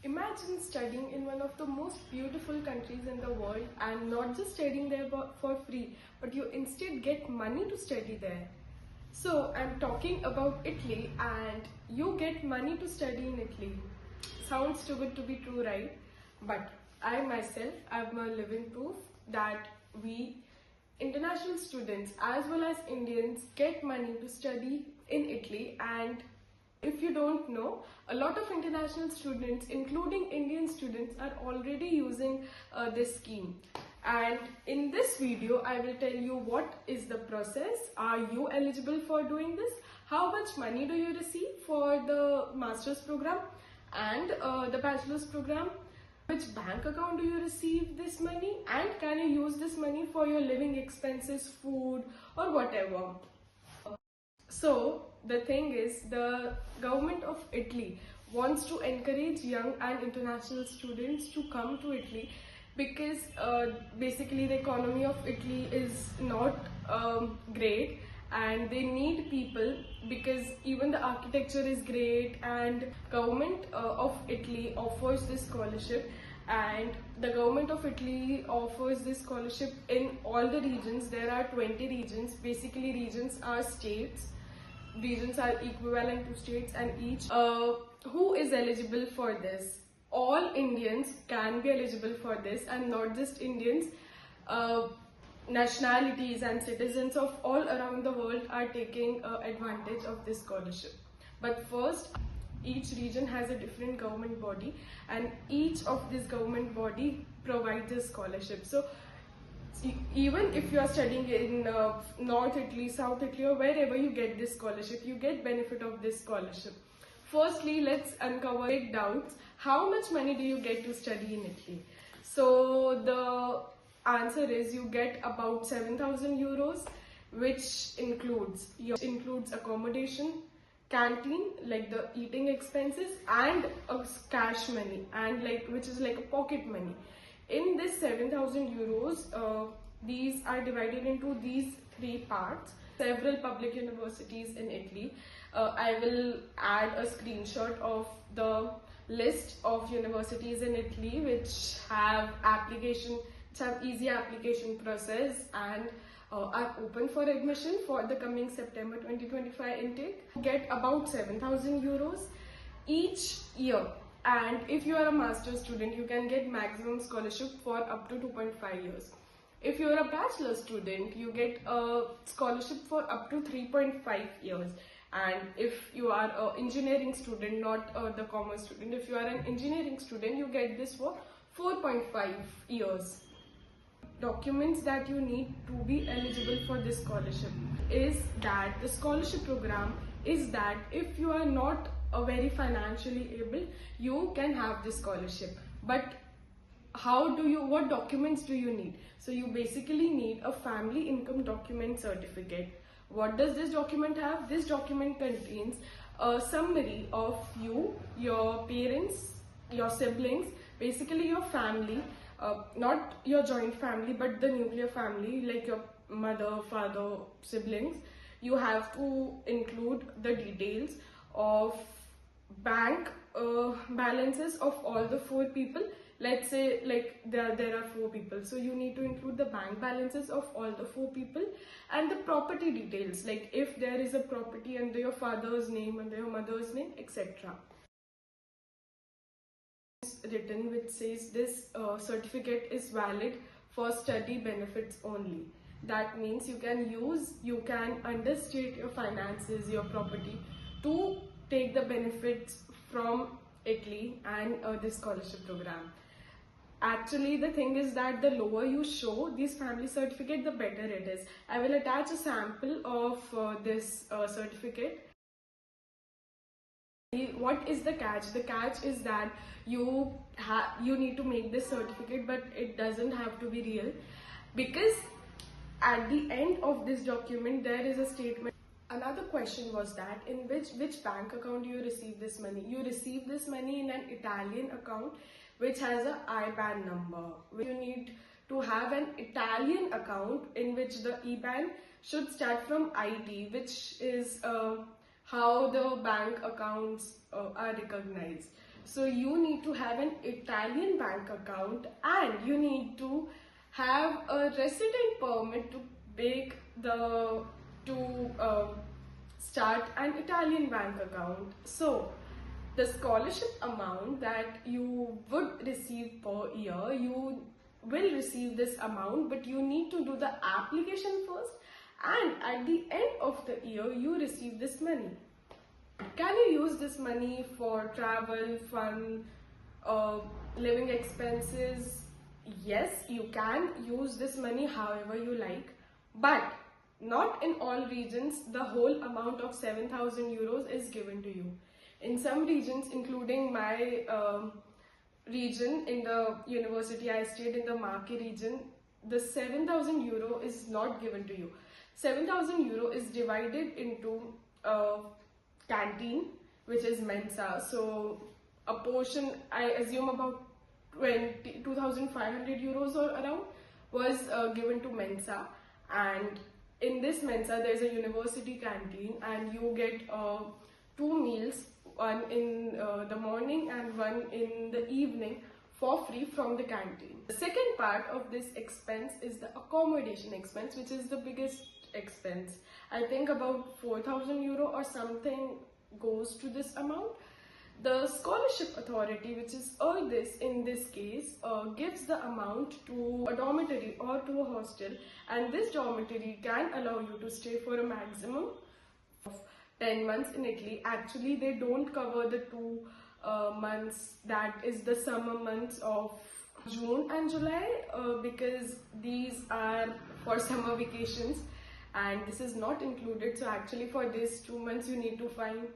Imagine studying in one of the most beautiful countries in the world and not just studying there for free, but you instead get money to study there. So I'm talking about Italy and you get money to study in Italy. Sounds too good to be true, right? But I myself am a living proof that we international students as well as Indians get money to study in Italy. And if you don't know, a lot of international students, including Indian students, are already using this scheme. And in this video, I will tell you what is the process. Are you eligible for doing this? How much money do you receive for the master's program and the bachelor's program? Which bank account do you receive this money? And can you use this money for your living expenses, food, or whatever? So the thing is, the government of Italy wants to encourage young and international students to come to Italy because basically the economy of Italy is not great and they need people, because even the architecture is great, and government of Italy offers this scholarship, and the government of Italy offers this scholarship in all the regions. There are 20 regions. Basically regions are states. Regions are equivalent to states, and each who is eligible for this? All Indians can be eligible for this, and not just Indians. Nationalities and citizens of all around the world are taking advantage of this scholarship. But first, each region has a different government body, and each of this government body provides a scholarship. So even if you are studying in North Italy, South Italy, or wherever you get this scholarship, you get benefit of this scholarship. Firstly, let's uncover doubts. How much money do you get to study in Italy? So the answer is you get about 7,000 euros, which includes accommodation, canteen, like the eating expenses, and cash money, and which is like a pocket money. In this 7,000 euros, these are divided into these three parts. Several public universities in Italy. I will add a screenshot of the list of universities in Italy which have easy application process and are open for admission for the coming September 2025 intake. Get about 7,000 euros each year. And if you are a master's student, you can get maximum scholarship for up to 2.5 years. If you are a bachelor student, you get a scholarship for up to 3.5 years. And if you are an engineering student, not the commerce student, if you are an engineering student, you get this for 4.5 years. Documents that you need to be eligible for this scholarship is that the scholarship program is that if you are not very financially able, you can have this scholarship. But what documents do you need? So you basically need a family income document certificate. What does this document have? This document contains a summary of you, your parents, your siblings, basically your family, not your joint family but the nuclear family, like your mother, father, siblings. You have to include the details of bank balances of all the 4 people. Let's say like there are 4 people, so you need to include the bank balances of all the 4 people, and the property details, like if there is a property under your father's name, under your mother's name, etc. Written which says this certificate is valid for study benefits only. That means you can understate your finances, your property, to take the benefits from Italy and this scholarship program. Actually, the thing is that the lower you show this family certificate, the better it is. I will attach a sample of this certificate. What is the catch? The catch is that you need to make this certificate, but it doesn't have to be real, because at the end of this document there is a statement. Another question was that in which bank account do you receive this money? You receive this money in an Italian account which has a IBAN number. You need to have an Italian account in which the IBAN should start from IT, which is how the bank accounts are recognized. So you need to have an Italian bank account and you need to have a resident permit to make the to start an Italian bank account. So the scholarship amount that you would receive per year, you will receive this amount, but you need to do the application first, and at the end of the year you receive this money. Can you use this money for travel, fun, living expenses? Yes, you can use this money however you like, but not in all regions the whole amount of 7,000 euros is given to you. In some regions, including my region in the university I stayed in, the Marke region, the 7,000 euro is not given to you. 7,000 euro is divided into canteen, which is Mensa. So a portion, I assume about 2,500 euros or around, was given to Mensa. And in this Mensa, there's a university canteen, and you get 2 meals, one in the morning and one in the evening, for free from the canteen. The second part of this expense is the accommodation expense, which is the biggest expense. I think about 4,000 euro or something goes to this amount. The scholarship authority, which is this in this case, gives the amount to a dormitory or to a hostel, and this dormitory can allow you to stay for a maximum of 10 months in Italy. Actually, they don't cover the 2 months, that is the summer months of June and July, because these are for summer vacations and this is not included. So actually for these 2 months you need to find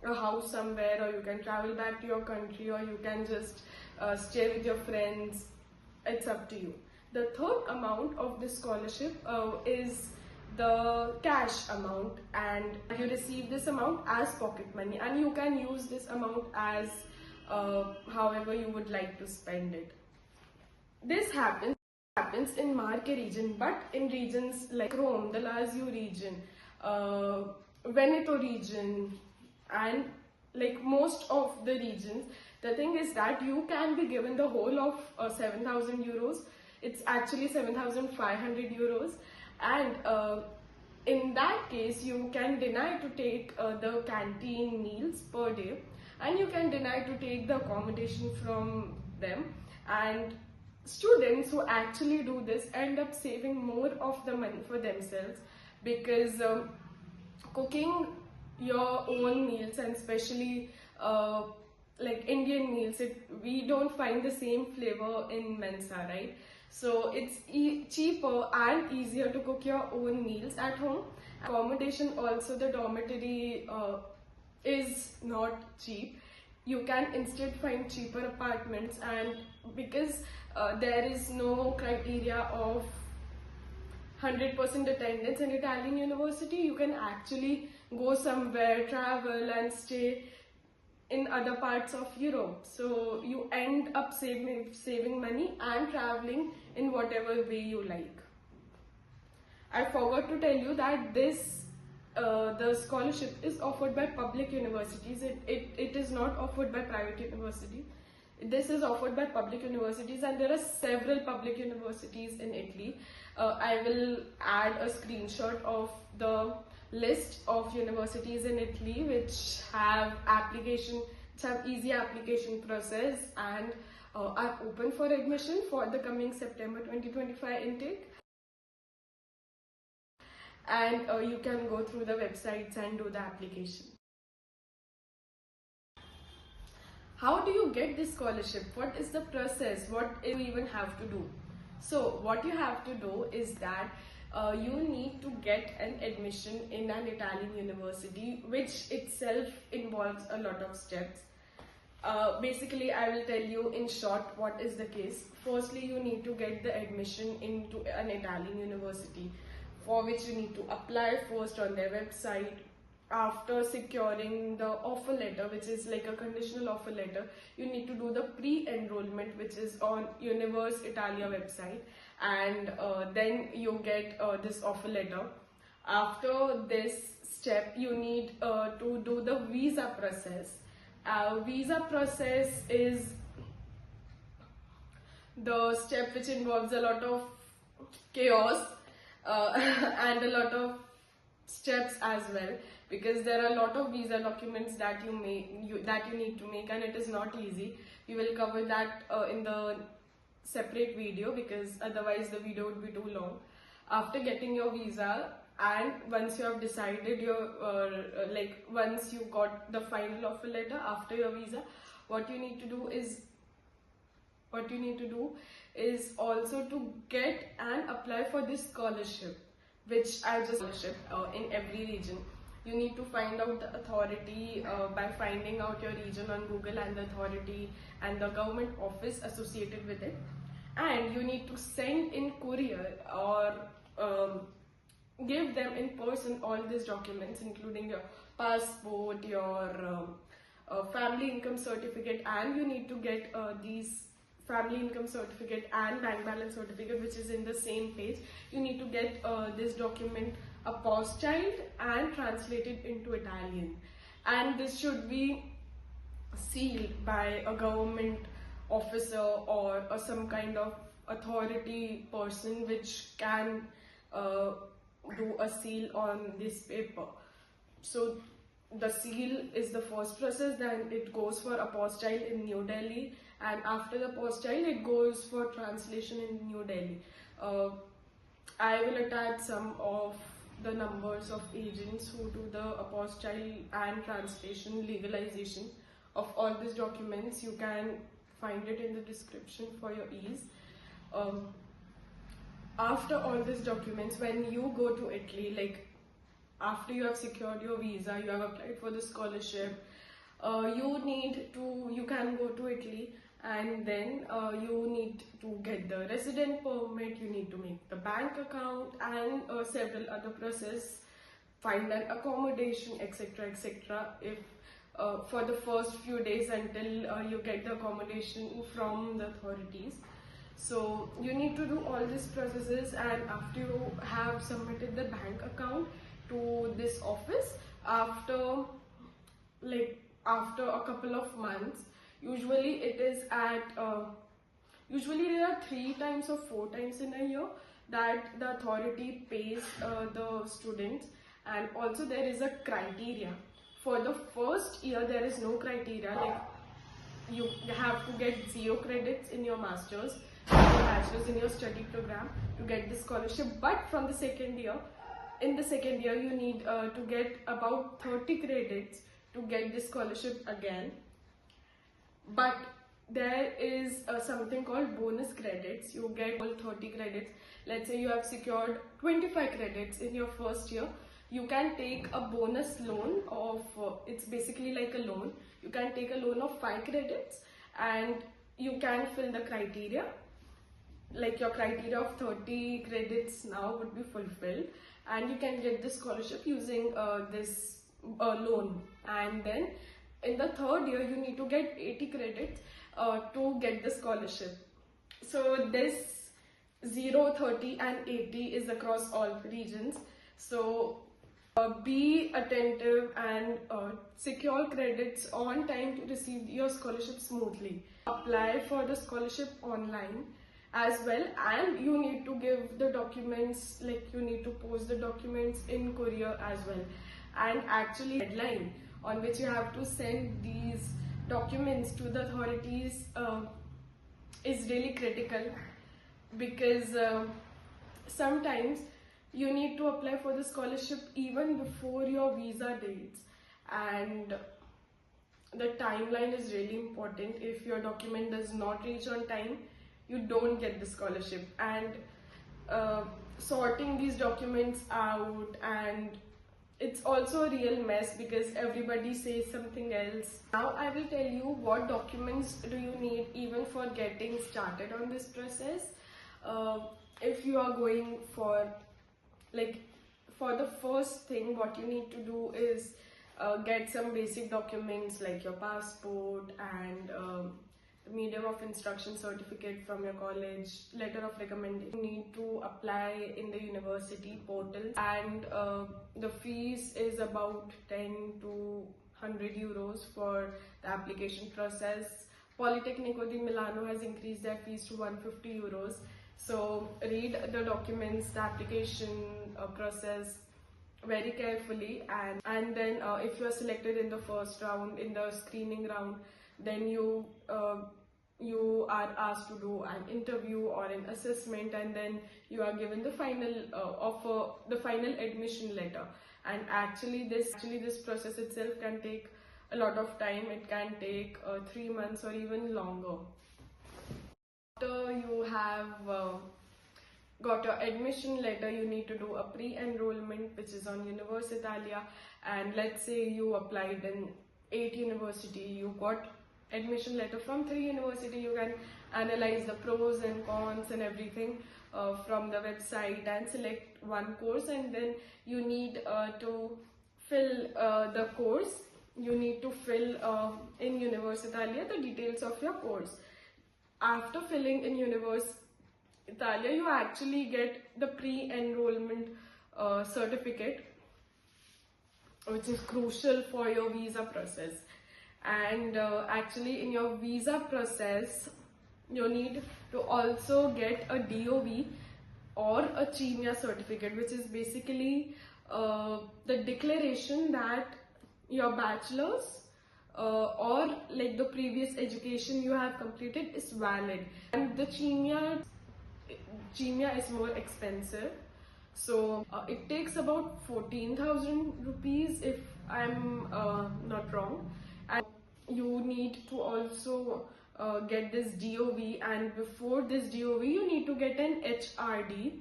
a house somewhere, or you can travel back to your country, or you can just stay with your friends. It's up to you. The third amount of this scholarship is the cash amount, and you receive this amount as pocket money, and you can use this amount as however you would like to spend it. This happens in Marche region, but in regions like Rome, the Lazio region, Veneto region, and like most of the regions, the thing is that you can be given the whole of 7,000 euros. It's actually 7,500 euros, and in that case you can deny to take the canteen meals per day, and you can deny to take the accommodation from them. And students who actually do this end up saving more of the money for themselves, because cooking your own meals, and especially like Indian meals, we don't find the same flavor in Mensa, right? So it's cheaper and easier to cook your own meals at home. Accommodation also, the dormitory is not cheap. You can instead find cheaper apartments, and because there is no criteria of 100% attendance in Italian university, you can actually go somewhere, travel and stay in other parts of Europe. So you end up saving money and traveling in whatever way you like. I forgot to tell you that the scholarship is offered by public universities. It is not offered by private universities. This is offered by public universities, and there are several public universities in Italy. I will add a screenshot of the list of universities in Italy which have easy application process and are open for admission for the coming September 2025 intake. And you can go through the websites and do the application. How do you get this scholarship? What is the process? What do you even have to do? So what you have to do is that you need to get an admission in an Italian university, which itself involves a lot of steps. Basically, I will tell you in short what is the case. Firstly, you need to get the admission into an Italian university, for which you need to apply first on their website. After securing the offer letter, which is like a conditional offer letter, you need to do the pre-enrollment, which is on Universe Italia website, and then you get this offer letter. After this step, you need to do the visa process, Visa process is the step which involves a lot of chaos and a lot of steps as well, because there are a lot of visa documents that you need to make, and it is not easy. We will cover that in the separate video, because otherwise the video would be too long. After getting your visa, and once you have decided your once you got the final offer letter after your visa, what you need to do is also to get and apply for this scholarship, which I just scholarship in every region. You need to find out the authority by finding out your region on Google and the authority and the government office associated with it. And you need to send in courier or give them in person all these documents, including your passport, your family income certificate, and you need to get these family income certificate and bank balance certificate, which is in the same page. You need to get this document apostilled and translated into Italian, and this should be sealed by a government officer or some kind of authority person which can do a seal on this paper. So the seal is the first process, then it goes for apostille in New Delhi, and after the apostille it goes for translation in New Delhi. I will attach some of the numbers of agents who do the apostille and translation legalization of all these documents. You can find it in the description for your ease. After all these documents, when you go to Italy, like after you have secured your visa, you have applied for the scholarship, you can go to Italy, and then you need to get the resident permit, you need to make the bank account, and several other process, find an accommodation, etc, etc, if for the first few days until you get the accommodation from the authorities. So you need to do all these processes, and after you have submitted the bank account to this office, after a couple of months, usually it is at usually there are 3 times or 4 times in a year that the authority pays the students. And also there is a criteria. For the first year there is no criteria, like you have to get 0 credits in your master's, bachelor's in your study program to get the scholarship. But from the second year, in the second year you need to get about 30 credits to get the scholarship again. But there is something called bonus credits. You get all 30 credits. Let's say you have secured 25 credits in your first year, you can take a bonus loan of it's basically like a loan. You can take a loan of 5 credits, and you can fill the criteria, like your criteria of 30 credits now would be fulfilled, and you can get the scholarship using this loan. And then in the third year you need to get 80 credits to get the scholarship. So this 0, 30 and 80 is across all regions. So be attentive and secure credits on time to receive your scholarship smoothly. Apply for the scholarship online as well, and you need to give the documents, like you need to post the documents in courier as well. And actually deadline on which you have to send these documents to the authorities is really critical, because sometimes you need to apply for the scholarship even before your visa dates, and the timeline is really important. If your document does not reach on time, you don't get the scholarship. And sorting these documents out, and it's also a real mess because everybody says something else. Now I will tell you what documents do you need even for getting started on this process. If you are going for the first thing, what you need to do is get some basic documents like your passport and the medium of instruction certificate from your college, letter of recommendation. You need to apply in the university portal, and the fees is about 10 to 100 euros for the application process. Polytechnic di Milano has increased their fees to 150 euros. So read the documents, the application process very carefully, and then if you are selected in the first round, in the screening round, then you are asked to do an interview or an assessment, and then you are given the final offer, the final admission letter. And actually this process itself can take a lot of time. It can take 3 months or even longer. After you have got your admission letter, you need to do a pre-enrollment, which is on Universitalia. And let's say you applied in 8 university, you got admission letter from 3 university. You can analyze the pros and cons and everything from the website and select one course, and then you need to fill the course. You need to fill in Universitalia the details of your course. After filling in Universitalia, you actually get the pre-enrollment certificate, which is crucial for your visa process. And actually in your visa process, you need to also get a DOV or a CIMIA certificate, which is basically the declaration that your bachelor's or like the previous education you have completed is valid. And the CIMIA is more expensive, so it takes about 14,000 rupees if I'm not wrong. And you need to also get this DOV, and before this DOV you need to get an HRD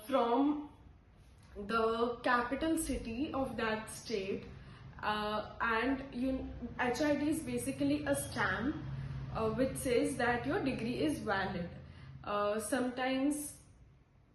from the capital city of that state. And HRD is basically a stamp which says that your degree is valid. Sometimes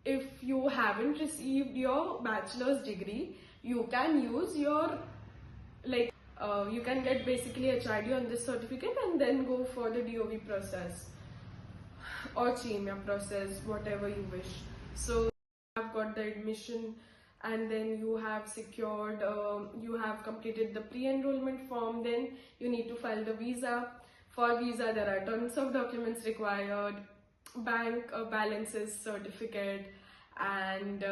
if you haven't received your bachelor's degree, you can use your you can get basically HRD on this certificate and then go for the DOV process or CIMIA process, whatever you wish. So you have got the admission, and then you have secured, you have completed the pre-enrollment form. Then you need to file the visa. For visa there are tons of documents required, bank balances certificate, and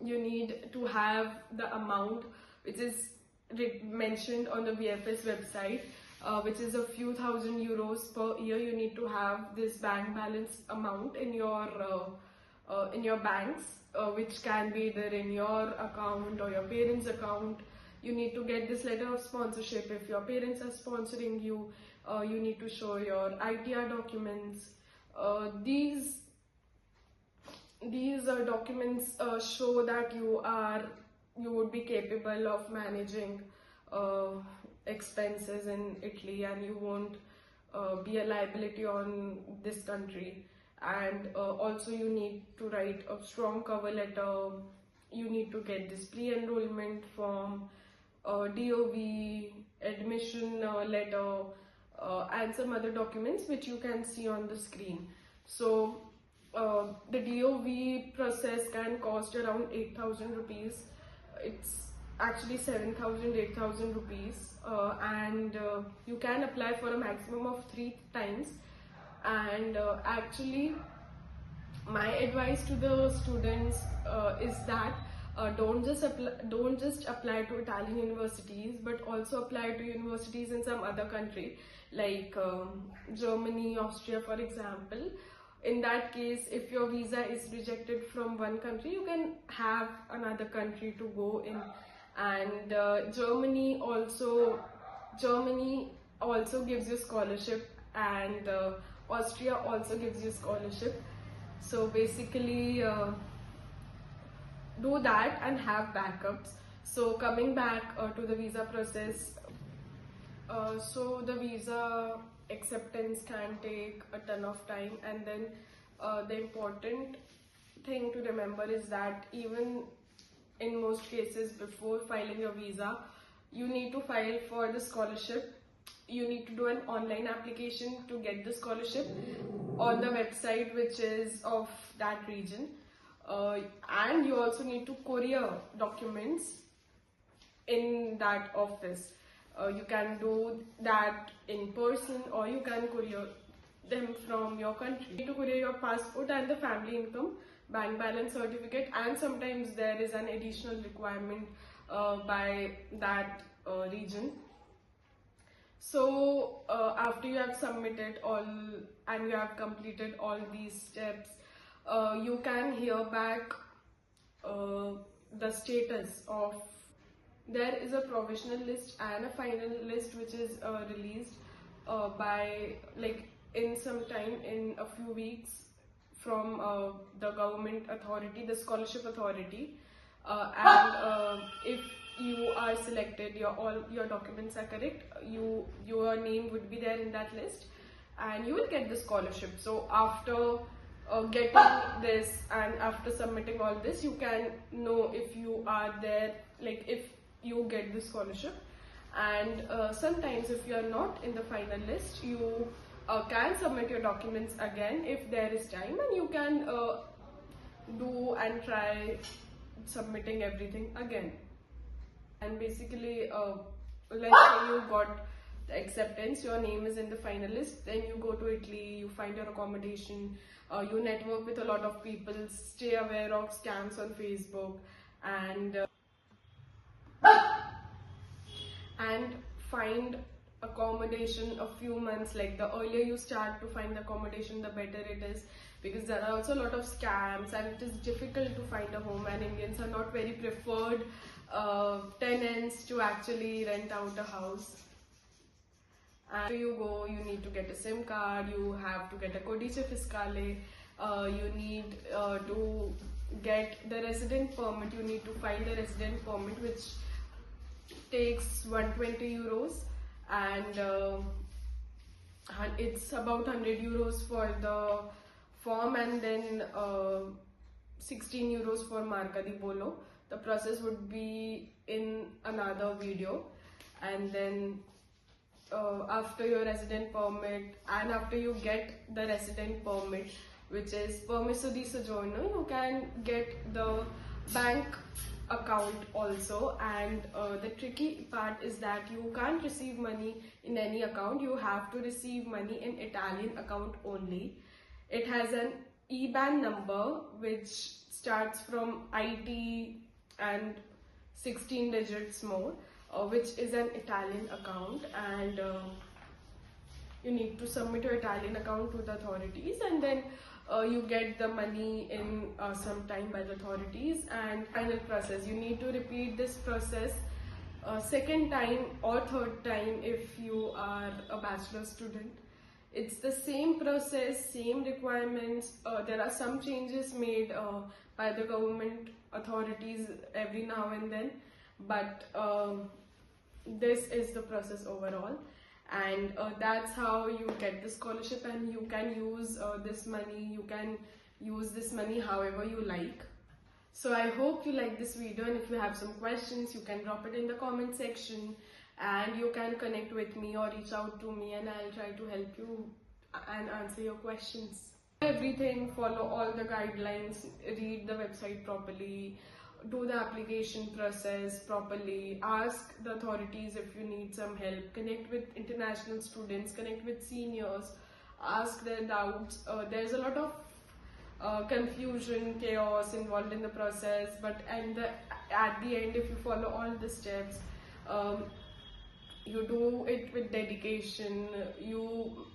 you need to have the amount which is mentioned on the VFS website, which is a few thousand euros per year. You need to have this bank balance amount in your banks, which can be either in your account or your parents' account. You need to get this letter of sponsorship if your parents are sponsoring you. You need to show your ITR documents. These documents show that you would be capable of managing expenses in Italy, and you won't be a liability on this country. And also you need to write a strong cover letter. You need to get this pre-enrollment form, DOV, admission letter, and some other documents which you can see on the screen. So the DOV process can cost around 8,000 rupees. It's actually 7,000, 8,000 rupees, and you can apply for a maximum of 3 times. And actually my advice to the students is that don't just apply to Italian universities, but also apply to universities in some other country like Germany, Austria, for example. In that case, if your visa is rejected from one country, you can have another country to go in. And Germany also gives you scholarship, and Austria also gives you scholarship. So basically do that and have backups. So coming back to the visa process, so the visa acceptance can take a ton of time, and then the important thing to remember is that even in most cases, before filing your visa, you need to file for the scholarship. You need to do an online application to get the scholarship on the website which is of that region, and you also need to courier documents in that office. You can do that in person, or you can courier them from your country. You need to courier your passport and the family income, bank balance certificate, and sometimes there is an additional requirement by that region. So after you have submitted all and you have completed all these steps, you can hear back the status of. There is a provisional list and a final list which is released by, like, in some time, in a few weeks, from the government authority, the scholarship authority, and if you are selected, all your documents are correct, your name would be there in that list, and you will get the scholarship. So after getting this and after submitting all this, you can know if you are there, like if you get the scholarship. And sometimes if you are not in the final list, you can submit your documents again if there is time, and you can do and try submitting everything again. And basically, let's say you got the acceptance, your name is in the final list, then you go to Italy, you find your accommodation, you network with a lot of people, stay aware of scams on Facebook, and find accommodation a few months. Like, the earlier you start to find the accommodation, the better it is, because there are also a lot of scams and it is difficult to find a home, and Indians are not very preferred tenants to actually rent out a house. After you go, you need to get a SIM card, you have to get a codice fiscale, you need to get the resident permit, you need to file the resident permit, which takes 120 euros, and it's about 100 euros for the form, and then 16 euros for Marca di Bollo. The process would be in another video. And then after your resident permit, and after you get the resident permit, which is Permesso di Soggiorno, you can get the bank account also. And the tricky part is that you can't receive money in any account, you have to receive money in Italian account only. It has an IBAN number which starts from IT and 16 digits more, which is an Italian account, and you need to submit your Italian account to the authorities, and then you get the money in some time by the authorities. And final process, you need to repeat this process second time or third time if you are a bachelor student. It's the same process, same requirements. There are some changes made by the government authorities every now and then, but this is the process overall. And that's how you get the scholarship, and you can use this money, however you like. So I hope you like this video, and if you have some questions, you can drop it in the comment section, and you can connect with me or reach out to me, and I'll try to help you and answer your questions. Everything, follow all the guidelines, read the website properly, do the application process properly, ask the authorities if you need some help, connect with international students, connect with seniors, ask their doubts. There's a lot of confusion, chaos involved in the process, but at the end, if you follow all the steps, you do it with dedication, you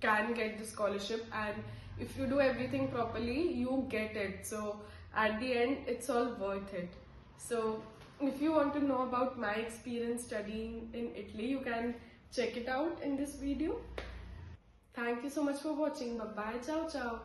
can get the scholarship, and if you do everything properly, you get it. So at the end, it's all worth it. So if you want to know about my experience studying in Italy, you can check it out in this video. Thank you so much for watching. Bye bye. Ciao ciao.